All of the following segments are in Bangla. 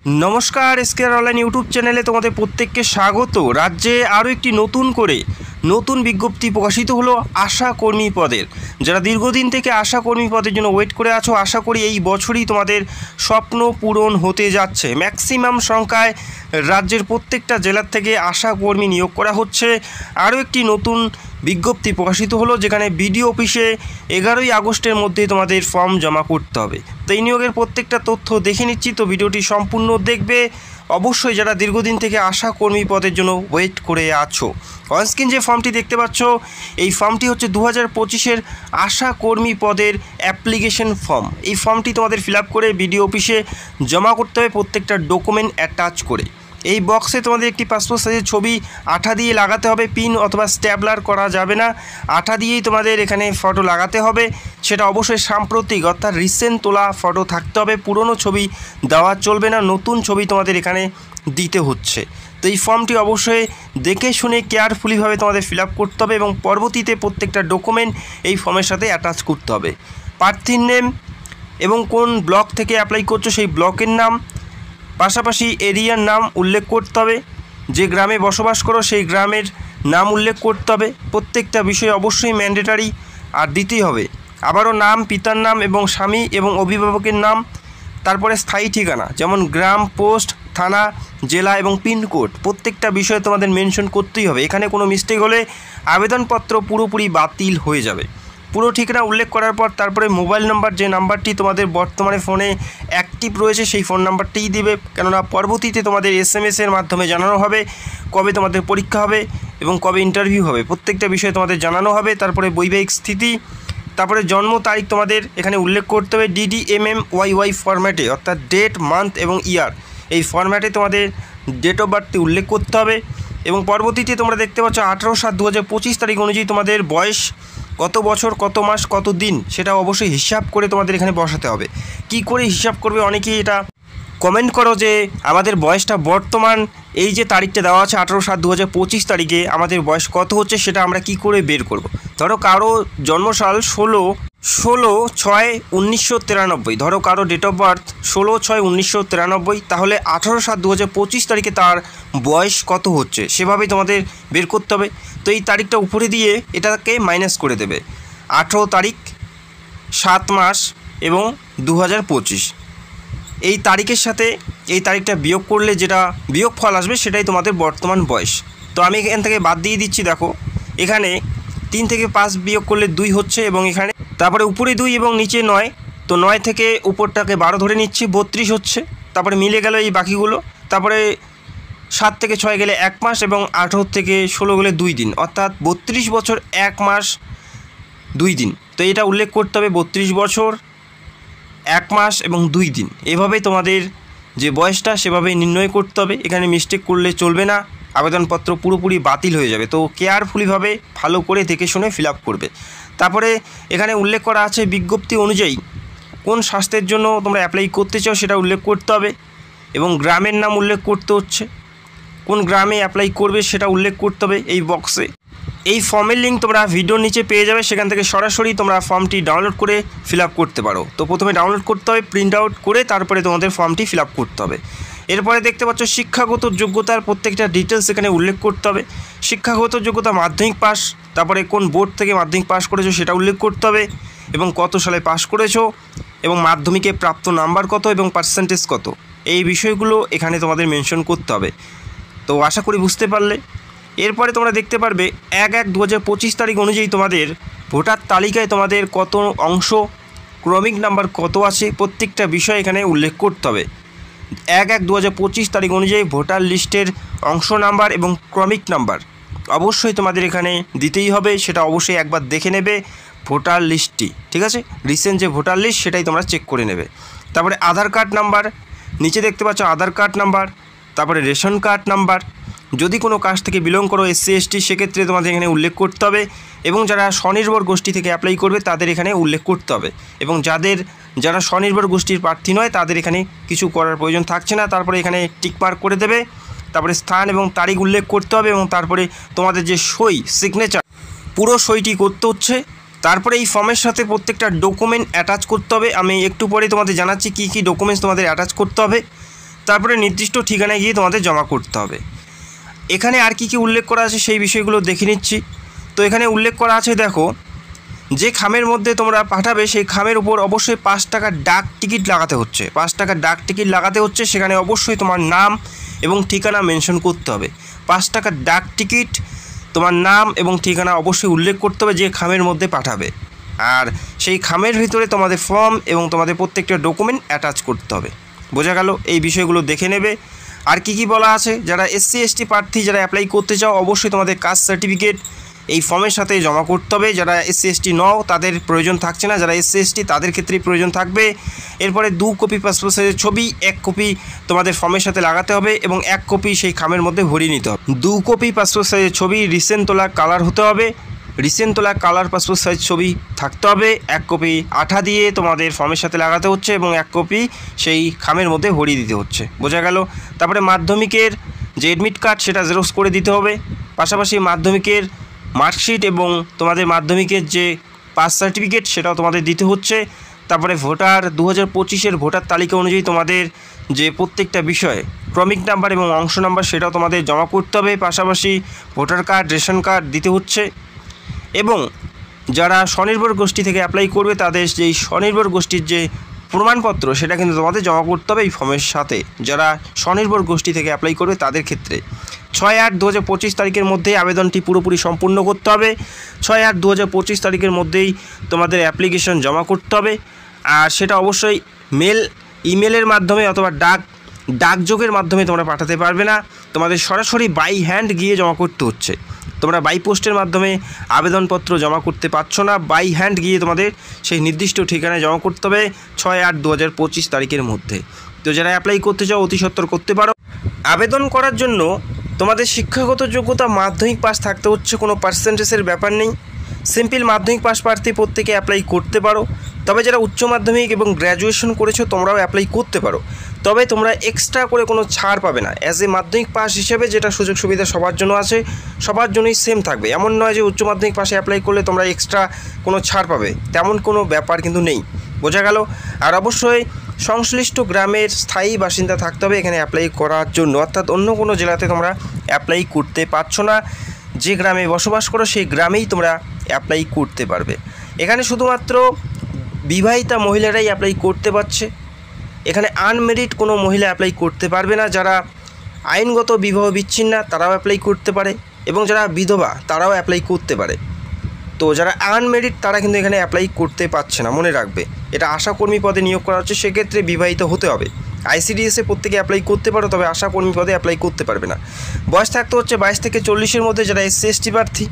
নমস্কার, এসকেআর অনলাইন ইউটিউব চ্যানেলে তোমাদের প্রত্যেককে স্বাগত। রাজ্যে আরও একটি নতুন বিজ্ঞপ্তি প্রকাশিত হলো আশা কর্মী পদের। যারা দীর্ঘদিন থেকে আশা কর্মী পদের জন্য ওয়েট করে আছো, আশা করি এই বছরই তোমাদের স্বপ্ন পূরণ হতে যাচ্ছে। ম্যাক্সিমাম সংখ্যায় রাজ্যের প্রত্যেকটা জেলার থেকে আশা কর্মী নিয়োগ করা হচ্ছে। আরও একটি নতুন বিজ্ঞপ্তি প্রকাশিত হলো, যেখানে বিডিও অফিসে 11ই আগস্টের মধ্যে তোমাদের ফর্ম জমা করতে হবে। তো এই নিয়োগের প্রত্যেকটা তথ্য দেখে নিচ্ছি, তো ভিডিওটি সম্পূর্ণ দেখবে। অবশ্যই যারা দীর্ঘদিন থেকে আশা কর্মী পদের জন্য ওয়েট করে আছো, অনস্ক্রিন যে ফর্মটি দেখতে পাচ্ছ, এই ফর্মটি হচ্ছে 2025-এর আশা কর্মী পদের অ্যাপ্লিকেশন ফর্ম। এই ফর্মটি তোমাদের ফিল আপ করে বিডিও অফিসে জমা করতে হবে, প্রত্যেকটা ডকুমেন্ট অ্যাটাচ করে। এই বক্সে তোমাদের একটি পাসপোর্ট সাইজের ছবি আঠা দিয়ে লাগাতে হবে, পিন অথবা স্ট্যাপলার করা যাবে না। আঠা দিয়েই তোমাদের এখানে ফটো লাগাতে হবে। সেটা অবশ্যই সাম্প্রতিক অর্থাৎ রিসেন্ট তোলা ফটো থাকতে হবে, পুরনো ছবি দেওয়া চলবে না, নতুন ছবি তোমাদের এখানে দিতে হচ্ছে। তো এই ফর্মটি অবশ্যই দেখে শুনে কেয়ারফুলিভাবে তোমাদের ফিল আপ করতে হবে এবং পরবর্তীতে প্রত্যেকটা ডকুমেন্ট এই ফর্মের সাথে অ্যাটাচ করতে হবে। প্রার্থীর নেম এবং কোন ব্লক থেকে অ্যাপ্লাই করছো সেই ব্লকের নাম, পাশাপাশি এরিয়ার নাম উল্লেখ করতে হবে। যে গ্রামে বসবাস করো সেই গ্রামের নাম উল্লেখ করতে হবে। প্রত্যেকটা বিষয় অবশ্যই ম্যান্ডেটারি আর দিতেই হবে। আবারও নাম, পিতার নাম এবং স্বামী এবং অভিভাবকের নাম, তারপরে স্থায়ী ঠিকানা যেমন গ্রাম, পোস্ট, থানা, জেলা এবং পিনকোড, প্রত্যেকটা বিষয়ে তোমাদের মেনশন করতেই হবে। এখানে কোনো মিস্টেক হলে আবেদনপত্র পুরোপুরি বাতিল হয়ে যাবে। পুরো ঠিকানা উল্লেখ করার পর তারপরে মোবাইল নাম্বার, যে নাম্বারটি তোমাদের বর্তমানে ফোনে অ্যাক্টিভ রয়েছে সেই ফোন নাম্বারটিই দিবে, কেননা পরবর্তীতে তোমাদের SMS-এর মাধ্যমে জানানো হবে কবে তোমাদের পরীক্ষা হবে এবং কবে ইন্টারভিউ হবে। প্রত্যেকটা বিষয়ে তোমাদের জানানো হবে। তারপরে বৈবাহিক স্থিতি, তারপরে জন্ম তারিখ তোমাদের এখানে উল্লেখ করতে হবে DDMMYY ফরম্যাটে, অর্থাৎ ডেট, মান্থ এবং ইয়ার। এই ফরম্যাটে তোমাদের ডেট অফ বার্থটি উল্লেখ করতে হবে। এবং পরবর্তীতে তোমরা দেখতে পাচ্ছ 18/7/2025 তারিখ অনুযায়ী তোমাদের বয়স কত বছর, কত মাস, কত দিন, সেটা অবশ্যই হিসাব করে তোমাদের এখানে বসাতে হবে। কি করে হিসাব করবে, অনেকেই এটা কমেন্ট করো যে আমাদের বয়সটা বর্তমান এই যে তারিখটা দেওয়া আছে 18/7/2025 তারিখে আমাদের বয়স কত হচ্ছে সেটা আমরা কি করে বের করব। ধরো কারো জন্মসাল 16/6/1993, ধরো কারো ডেট অফ বার্থ 16/6/1993, তাহলে 18/7/2025 তারিখে তার বয়স কত হচ্ছে সেভাবেই তোমাদের বের করতে হবে। তো এই তারিখটা উপরে দিয়ে এটাকে মাইনাস করে দেবে। 18 তারিখ, 7 মাস এবং 2025, এই তারিখের সাথে এই তারিখটা বিয়োগ করলে যেটা বিয়োগ ফল আসবে সেটাই তোমাদের বর্তমান বয়স। তো আমি এখান থেকে বাদ দিয়ে দিচ্ছি। দেখো এখানে 3 থেকে 5 বিয়োগ করলে 2 হচ্ছে এবং এখানে তারপরে উপরে 2 এবং নিচে 9, তো 9 থেকে উপরটাকে 12 ধরে নিচ্ছি, 32 হচ্ছে। তারপরে মিলে গেল এই বাকিগুলো। তারপরে 7 থেকে 6 গেলে 1 মাস এবং 18 থেকে 16 গেলে 2 দিন, অর্থাৎ 32 বছর 1 মাস 2 দিন। তো এটা উল্লেখ করতে হবে 32 বছর 1 মাস এবং 2 দিন। এভাবেই তোমাদের যে বয়সটা সেভাবেই নির্ণয় করতে হবে। এখানে মিস্টেক করলে চলবে না, আবেদনপত্র পুরোপুরি বাতিল হয়ে যাবে। তো কেয়ারফুলিভাবে ভালো করে দেখে শুনে ফিল আপ করবে। তারপরে এখানে উল্লেখ করা আছে বিজ্ঞপ্তি অনুযায়ী কোন স্বাস্থ্যের জন্য তোমরা অ্যাপ্লাই করতে চাও সেটা উল্লেখ করতে হবে এবং গ্রামের নাম উল্লেখ করতে হচ্ছে। কোন গ্রামে অ্যাপ্লাই করবে সেটা উল্লেখ করতে হবে এই বক্সে। এই ফর্মের লিঙ্ক তোমরা ভিডিওর নিচে পেয়ে যাবে, সেখান থেকে সরাসরি তোমরা ফর্মটি ডাউনলোড করে ফিল আপ করতে পারো। তো প্রথমে ডাউনলোড করতে হবে, প্রিন্ট আউট করে তারপরে তোমাদের ফর্মটি ফিল আপ করতে হবে। এরপরে দেখতে পাচ্ছ শিক্ষাগত যোগ্যতার প্রত্যেকটা ডিটেলস এখানে উল্লেখ করতে হবে। শিক্ষাগত যোগ্যতা মাধ্যমিক পাস, তারপরে কোন বোর্ড থেকে মাধ্যমিক পাস করেছো সেটা উল্লেখ করতে হবে এবং কত সালে পাস করেছো এবং মাধ্যমিকে প্রাপ্ত নাম্বার কত এবং পার্সেন্টেজ কত, এই বিষয়গুলো এখানে তোমাদের মেনশন করতে হবে। তো আশা করি বুঝতে পারলে। এরপরে তোমরা দেখতে পারবে 1/1/2025 তারিখ অনুযায়ী তোমাদের ভোটার তালিকায় তোমাদের কত অংশ, ক্রমিক নাম্বার কত আছে, প্রত্যেকটা বিষয় এখানে উল্লেখ করতে হবে। 1/1/2025 তারিখ অনুযায়ী ভোটার লিস্টের অংশ নাম্বার এবং ক্রমিক নাম্বার অবশ্যই তোমাদের এখানে দিতেই হবে। সেটা অবশ্যই একবার দেখে নেবে ভোটার লিস্টটি, ঠিক আছে? রিসেন্ট যে ভোটার লিস্ট সেটাই তোমরা চেক করে নেবে। তারপরে আধার কার্ড নাম্বার, নিচে দেখতে পাচ্ছ আধার কার্ড নাম্বার, তারপরে রেশন কার্ড নাম্বার। যদি কোনো কাস্ট থেকে বিলং করো SC ST সেক্ষেত্রে তোমাদের এখানে উল্লেখ করতে হবে এবং যারা স্বনির্ভর গোষ্ঠী থেকে অ্যাপ্লাই করবে তাদের এখানে উল্লেখ করতে হবে এবং যারা স্বনির্ভর গোষ্ঠীর প্রার্থী নয় তাদের এখানে কিছু করার প্রয়োজন থাকছে না। তারপরে এখানে টিক মার্ক করে দেবে। তারপরে স্থান এবং তারিখ উল্লেখ করতে হবে এবং তারপরে তোমাদের যে সই, সিগনেচার, পুরো সইটি করতে হচ্ছে। তারপরে এই ফর্মের সাথে প্রত্যেকটা ডকুমেন্ট অ্যাটাচ করতে হবে। আমি একটু পরে তোমাদের জানাচ্ছি কী কী ডকুমেন্টস তোমাদের অ্যাটাচ করতে হবে। তারপরে নির্দিষ্ট ঠিকানায় গিয়ে তোমাদের জমা করতে হবে। এখানে আর কি উল্লেখ করা আছে সেই বিষয়গুলো দেখে নিচ্ছি। তো এখানে উল্লেখ করা আছে, দেখো, যে খামের মধ্যে তোমরা পাঠাবে সেই খামের উপর অবশ্যই 5 টাকার ডাক টিকিট লাগাতে হচ্ছে। 5 টাকার ডাক টিকিট লাগাতে হচ্ছে, সেখানে অবশ্যই তোমার নাম এবং ঠিকানা মেনশন করতে হবে। 5 টাকার ডাক টিকিট, তোমার নাম এবং ঠিকানা অবশ্যই উল্লেখ করতে হবে যে খামের মধ্যে পাঠাবে। আর সেই খামের ভিতরে তোমাদের ফর্ম এবং তোমাদের প্রত্যেকটা ডকুমেন্ট অ্যাটাচ করতে হবে। বোঝা গেল? এই বিষয়গুলো দেখে নেবে। আর কি বলা আছে, যারা SC ST প্রার্থী যারা অ্যাপ্লাই করতে চাও অবশ্যই তোমাদের কাস্ট সার্টিফিকেট এই ফর্মের সাথে জমা করতে হবে। যারা SC ST নও তাদের প্রয়োজন থাকছে না, যারা SC ST তাদের ক্ষেত্রেই প্রয়োজন থাকবে। এরপরে 2 কপি পাসপোর্ট সাইজের ছবি, 1 কপি তোমাদের ফর্মের সাথে লাগাতে হবে এবং 1 কপি সেই খামের মধ্যে ভরিয়ে নিতে হবে। 2 কপি পাসপোর্ট সাইজের ছবি, রিসেন্ট তোলা কালার হতে হবে, রিসেন্ট তোলা কালার পাসপোর্ট সাইজ ছবি থাকতে হবে। 1 কপি আঠা দিয়ে তোমাদের ফর্মের সাথে লাগাতে হচ্ছে এবং 1 কপি সেই খামের মধ্যে ভরিয়ে দিতে হচ্ছে। বোঝা গেল? তারপরে মাধ্যমিকের যে অ্যাডমিট কার্ড সেটা জেরক্স করে দিতে হবে, পাশাপাশি মাধ্যমিকের মার্কশিট এবং তোমাদের মাধ্যমিকের যে পাস সার্টিফিকেট সেটাও তোমাদের দিতে হচ্ছে। তারপরে ভোটার 2025-এর ভোটার তালিকা অনুযায়ী তোমাদের যে প্রত্যেকটা বিষয়ে ক্রমিক নাম্বার এবং অংশ নাম্বার সেটাও তোমাদের জমা করতে হবে। পাশাপাশি ভোটার কার্ড, রেশন কার্ড দিতে হচ্ছে। এবং যারা স্বনির্ভর গোষ্ঠী থেকে অ্যাপ্লাই করবে তাদের যেই স্বনির্ভর গোষ্ঠীর যে প্রমাণপত্র সেটা কিন্তু তোমাদের জমা করতে হবে এই ফর্মের সাথে, যারা স্বনির্ভর গোষ্ঠী থেকে অ্যাপ্লাই করবে তাদের ক্ষেত্রে। 6/8/2025 তারিখের মধ্যেই আবেদনটি পুরোপুরি সম্পূর্ণ করতে হবে। 6/8/2025 তারিখের মধ্যেই তোমাদের অ্যাপ্লিকেশন জমা করতে হবে। আর সেটা অবশ্যই ইমেলের মাধ্যমে অথবা ডাকযোগের মাধ্যমে তোমরা পাঠাতে পারবে না, তোমাদের সরাসরি বাই হ্যান্ড গিয়ে জমা করতে হচ্ছে। তোমরা বাই পোস্টের মাধ্যমে আবেদনপত্র জমা করতে পারছো না, বাই হ্যান্ড গিয়ে তোমাদের সেই নির্দিষ্ট ঠিকানায় জমা করতে হবে 6/8/2025 তারিখের মধ্যে। তো যারা অ্যাপ্লাই করতে চাও অতি সত্বর করতে পারো। আবেদন করার জন্য তোমাদের শিক্ষাগত যোগ্যতা মাধ্যমিক পাস থাকতে হচ্ছে, কোনো পার্সেন্টেজের ব্যাপার নেই। সিম্পল মাধ্যমিক পাস প্রার্থী প্রত্যেকে অ্যাপ্লাই করতে পারো। তবে যারা উচ্চ মাধ্যমিক এবং গ্র্যাজুয়েশন করেছো তোমরাও অ্যাপ্লাই করতে পারো, তবে তোমরা এক্সট্রা করে কোনো ছাড় পাবে না। অ্যাজ এ মাধ্যমিক পাস হিসেবে যেটা সুযোগ সুবিধা সবার জন্য আছে সবার জন্যই সেম থাকবে। এমন নয় যে উচ্চ মাধ্যমিক পাশে অ্যাপ্লাই করলে তোমরা এক্সট্রা কোনো ছাড় পাবে, তেমন কোনো ব্যাপার কিন্তু নেই। বোঝা গেল? আর অবশ্যই সংশ্লিষ্ট গ্রামের স্থায়ী বাসিন্দা থাকতে হবে এখানে অ্যাপ্লাই করার জন্য, অর্থাৎ অন্য কোনো জেলাতে তোমরা অ্যাপ্লাই করতে পারছো না। যে গ্রামে বসবাস করো সেই গ্রামেই তোমরা অ্যাপ্লাই করতে পারবে। এখানে শুধুমাত্র বিবাহিতা মহিলারাই অ্যাপ্লাই করতে পারছে, এখানে আনমেরিড কোনো মহিলা অ্যাপ্লাই করতে পারবে না। যারা আইনগত বিবাহ বিচ্ছিন্না তারাও অ্যাপ্লাই করতে পারে এবং যারা বিধবা তারাও অ্যাপ্লাই করতে পারে। তো যারা আনমেরিড তারা কিন্তু এখানে অ্যাপ্লাই করতে পারছে না, মনে রাখবে। এটা আশাকর্মী পদে নিয়োগ করা হচ্ছে, সেক্ষেত্রে বিবাহিত হতে হবে। ICDS-এ প্রত্যেকে অ্যাপ্লাই করতে পারো, তবে আশাকর্মী পদে অ্যাপ্লাই করতে পারবে না। বয়স থাকতে হচ্ছে 22 থেকে 40-এর মধ্যে যারা SC ST প্রার্থী,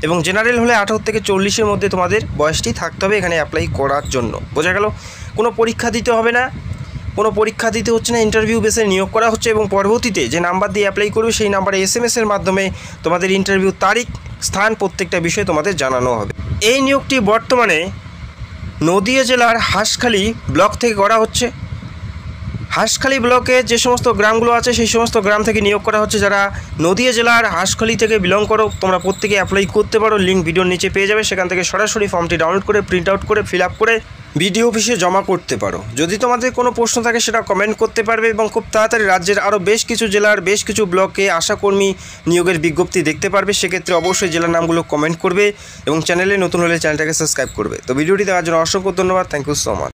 এবং জেনারেল হলে 18 থেকে 40-এর মধ্যে তোমাদের বয়সটি থাকতে হবে এখানে অ্যাপ্লাই করার জন্য। বোঝা গেল? কোনো পরীক্ষা দিতে হবে না, কোনো পরীক্ষা দিতে হচ্ছে না, ইন্টারভিউ বেসে নিয়োগ করা হচ্ছে এবং পরবর্তীতে যে নাম্বার দিয়ে অ্যাপ্লাই করবে সেই নাম্বারে SMS-এর মাধ্যমে তোমাদের ইন্টারভিউ তারিখ, স্থান, প্রত্যেকটা বিষয় তোমাদের জানানো হবে। এই নিয়োগটি বর্তমানে নদিয়া জেলার হাঁসখালি ব্লক থেকে করা হচ্ছে। হাঁসখালি ব্লকে যে সমস্ত গ্রামগুলো আছে সেই সমস্ত গ্রাম থেকে নিয়োগ করা হচ্ছে। যারা নদিয়া জেলার হাঁসখালি থেকে বিলং করো তোমরা প্রত্যেকে অ্যাপ্লাই করতে পারো, লিঙ্ক ভিডিওর নিচে পেয়ে যাবে। সেখান থেকে সরাসরি ফর্মটি ডাউনলোড করে প্রিন্ট আউট করে ফিল আপ করে বিডিও অফিসে জমা করতে পারো। যদি তোমাদের কোনো প্রশ্ন থাকে সেটা কমেন্ট করতে পারবে এবং খুব তাড়াতাড়ি রাজ্যের আরও বেশ কিছু জেলার বেশ কিছু ব্লকে আশাকর্মী নিয়োগের বিজ্ঞপ্তি দেখতে পারবে। সেক্ষেত্রে অবশ্যই জেলার নামগুলো কমেন্ট করবে এবং চ্যানেলে নতুন হলে চ্যানেলটাকে সাবস্ক্রাইব করবে। তো ভিডিওটি দেখার জন্য অসংখ্য ধন্যবাদ। Thank you so much.